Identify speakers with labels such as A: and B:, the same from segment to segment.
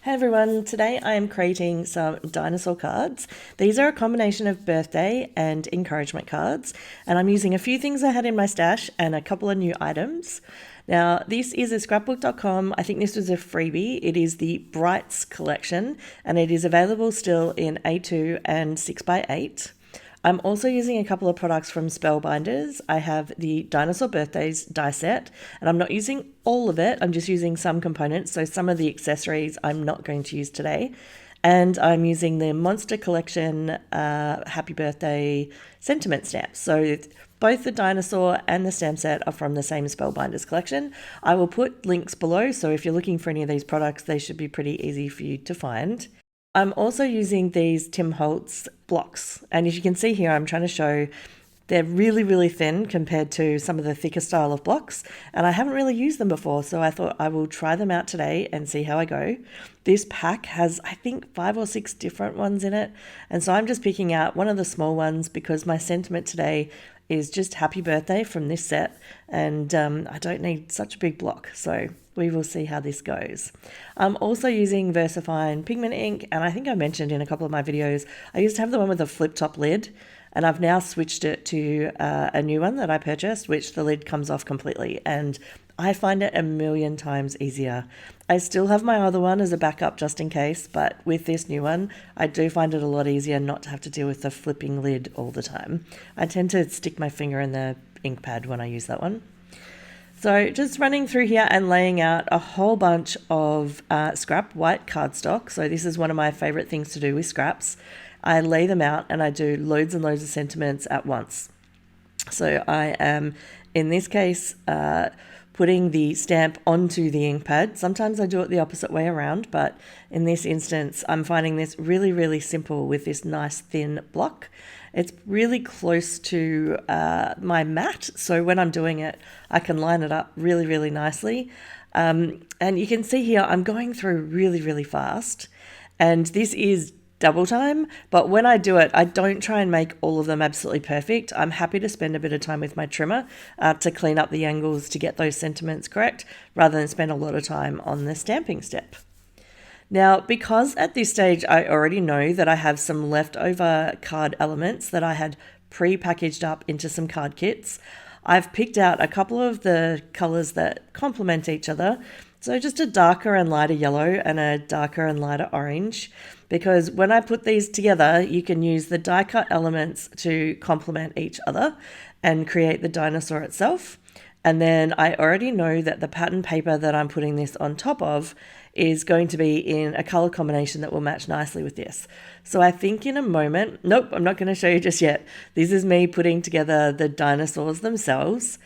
A: Hey everyone, today I am creating some dinosaur cards. These are a combination of birthday and encouragement cards, and I'm using a few things I had in my stash and a couple of new items. Now, this is a scrapbook.com. I think this was a freebie. It is the Brights collection, and it is available still in A2 and 6x8. I'm also using a couple of products from Spellbinders. I have the Dinosaur Birthdays die set, and I'm not using all of it. I'm just using some components. So some of the accessories I'm not going to use today. And I'm using the Monster Collection Happy Birthday sentiment stamps. So both the dinosaur and the stamp set are from the same Spellbinders collection. I will put links below, so if you're looking for any of these products, they should be pretty easy for you to find. I'm also using these Tim Holtz blocks, and as you can see here, I'm trying to show they're really, really thin compared to some of the thicker style of blocks, and I haven't really used them before, so I thought I will try them out today and see how I go. This pack has, I think, 5 or 6 different ones in it, and so I'm just picking out one of the small ones because my sentiment today is just happy birthday from this set, and I don't need such a big block, so we will see how this goes. I'm also using Versafine pigment ink, and I think I mentioned in a couple of my videos, I used to have the one with a flip top lid, and I've now switched it to a new one that I purchased, which the lid comes off completely, and I find it a million times easier. I still have my other one as a backup just in case, but with this new one, I do find it a lot easier not to have to deal with the flipping lid all the time. I tend to stick my finger in the ink pad when I use that one. So just running through here and laying out a whole bunch of scrap white cardstock. So this is one of my favorite things to do with scraps. I lay them out and I do loads and loads of sentiments at once. So I am, in this case, putting the stamp onto the ink pad. Sometimes I do it the opposite way around, but in this instance, I'm finding this really, really simple with this nice thin block. It's really close to my mat, so when I'm doing it, I can line it up really, really nicely. And you can see here, I'm going through really, really fast, and this is double time, but when I do it, I don't try and make all of them absolutely perfect. I'm happy to spend a bit of time with my trimmer to clean up the angles to get those sentiments correct, rather than spend a lot of time on the stamping step. Now, because at this stage I already know that I have some leftover card elements that I had pre-packaged up into some card kits, I've picked out a couple of the colors that complement each other. So just a darker and lighter yellow and a darker and lighter orange, because when I put these together, you can use the die cut elements to complement each other and create the dinosaur itself. And then I already know that the pattern paper that I'm putting this on top of is going to be in a color combination that will match nicely with this. So I think in a moment, nope, I'm not going to show you just yet. This is me putting together the dinosaurs themselves.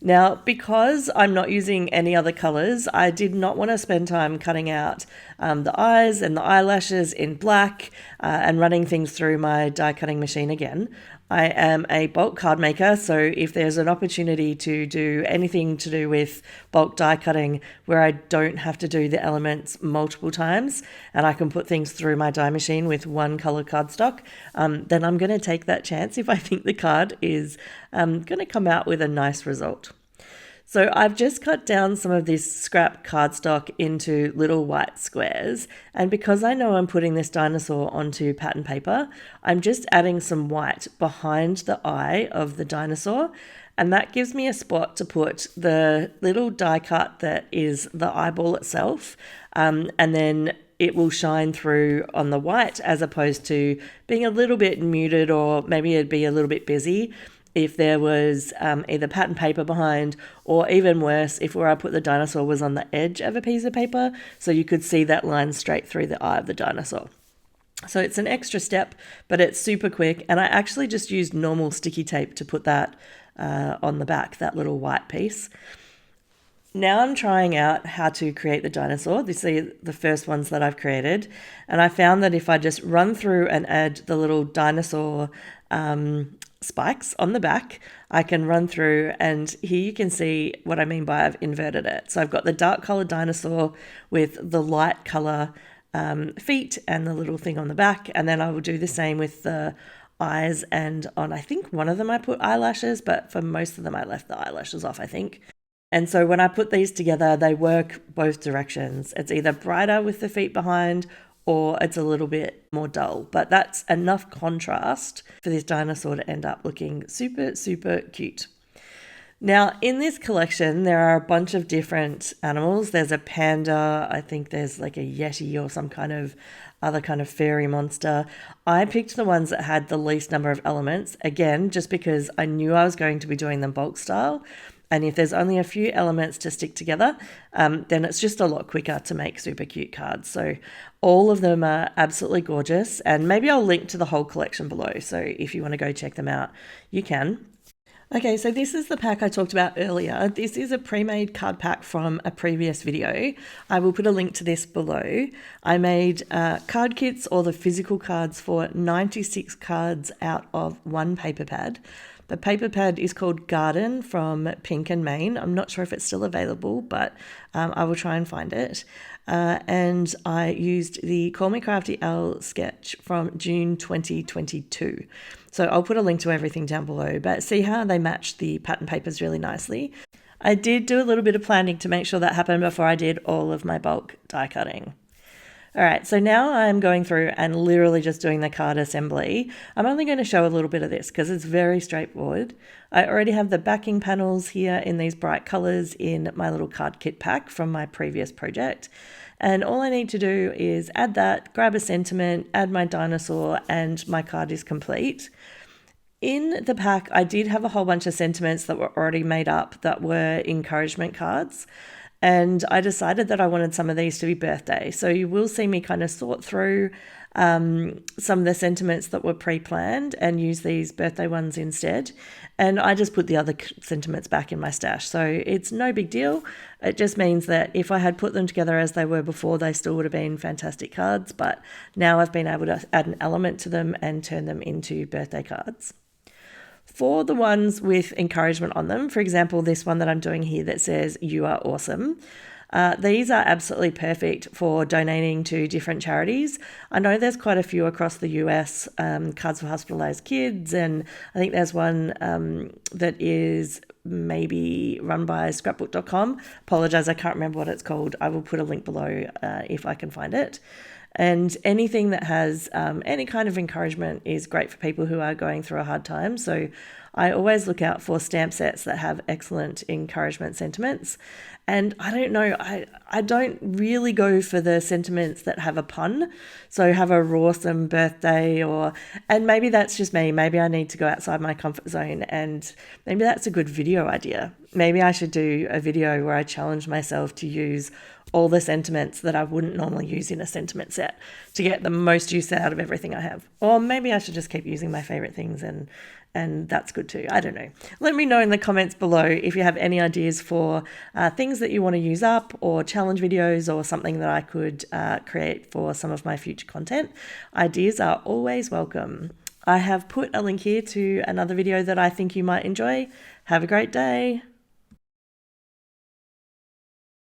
A: Now, because I'm not using any other colors, I did not want to spend time cutting out the eyes and the eyelashes in black and running things through my die cutting machine again. I am a bulk card maker, so if there's an opportunity to do anything to do with bulk die cutting where I don't have to do the elements multiple times and I can put things through my die machine with one color cardstock, then I'm going to take that chance if I think the card is going to come out with a nice result. So I've just cut down some of this scrap cardstock into little white squares, and because I know I'm putting this dinosaur onto pattern paper, I'm just adding some white behind the eye of the dinosaur, and that gives me a spot to put the little die cut that is the eyeball itself, and then it will shine through on the white as opposed to being a little bit muted, or maybe it'd be a little bit busy if there was either pattern paper behind, or even worse, if where I put the dinosaur was on the edge of a piece of paper, so you could see that line straight through the eye of the dinosaur. So it's an extra step, but it's super quick, and I actually just used normal sticky tape to put that on the back, that little white piece. Now I'm trying out how to create the dinosaur. These are the first ones that I've created, and I found that if I just run through and add the little dinosaur spikes on the back, I can run through, and here you can see what I mean by I've inverted it. So I've got the dark colored dinosaur with the light color feet and the little thing on the back, and then I will do the same with the eyes, and on I think one of them I put eyelashes, but for most of them I left the eyelashes off, I think. And so when I put these together, they work both directions. It's either brighter with the feet behind or it's a little bit more dull. But that's enough contrast for this dinosaur to end up looking super, super cute. Now, in this collection, there are a bunch of different animals. There's a panda, I think there's like a yeti or some kind of other kind of fairy monster. I picked the ones that had the least number of elements, again, just because I knew I was going to be doing them bulk style. And if there's only a few elements to stick together, then it's just a lot quicker to make super cute cards. So all of them are absolutely gorgeous. And maybe I'll link to the whole collection below. So if you want to go check them out, you can. Okay, so this is the pack I talked about earlier. This is a pre-made card pack from a previous video. I will put a link to this below. I made card kits, or the physical cards, for 96 cards out of one paper pad. The paper pad is called Garden from Pink and Main. I'm not sure if it's still available, but I will try and find it. And I used the Call Me Crafty Al sketch from June 2022. So I'll put a link to everything down below, but see how they match the pattern papers really nicely. I did do a little bit of planning to make sure that happened before I did all of my bulk die cutting. All right, so now I'm going through and literally just doing the card assembly. I'm only going to show a little bit of this because it's very straightforward. I already have the backing panels here in these bright colors in my little card kit pack from my previous project. And all I need to do is add that, grab a sentiment, add my dinosaur, and my card is complete. In the pack, I did have a whole bunch of sentiments that were already made up that were encouragement cards. And I decided that I wanted some of these to be birthday. So you will see me kind of sort through some of the sentiments that were pre-planned and use these birthday ones instead. And I just put the other sentiments back in my stash. So it's no big deal. It just means that if I had put them together as they were before, they still would have been fantastic cards. But now I've been able to add an element to them and turn them into birthday cards. For the ones with encouragement on them, for example, this one that I'm doing here that says, "You are awesome." These are absolutely perfect for donating to different charities. I know there's quite a few across the US, Cards for Hospitalized Kids, and I think there's one that is maybe run by scrapbook.com. Apologize, I can't remember what it's called. I will put a link below if I can find it. And anything that has any kind of encouragement is great for people who are going through a hard time. So I always look out for stamp sets that have excellent encouragement sentiments. And I don't know, I don't really go for the sentiments that have a pun. So have a rawsome birthday, and maybe that's just me. Maybe I need to go outside my comfort zone, and maybe that's a good video idea. Maybe I should do a video where I challenge myself to use all the sentiments that I wouldn't normally use in a sentiment set to get the most use out of everything I have. Or maybe I should just keep using my favorite things, and that's good too. I don't know. Let me know in the comments below if you have any ideas for things that you want to use up, or challenge videos, or something that I could create for some of my future content. Ideas are always welcome. I have put a link here to another video that I think you might enjoy. Have a great day.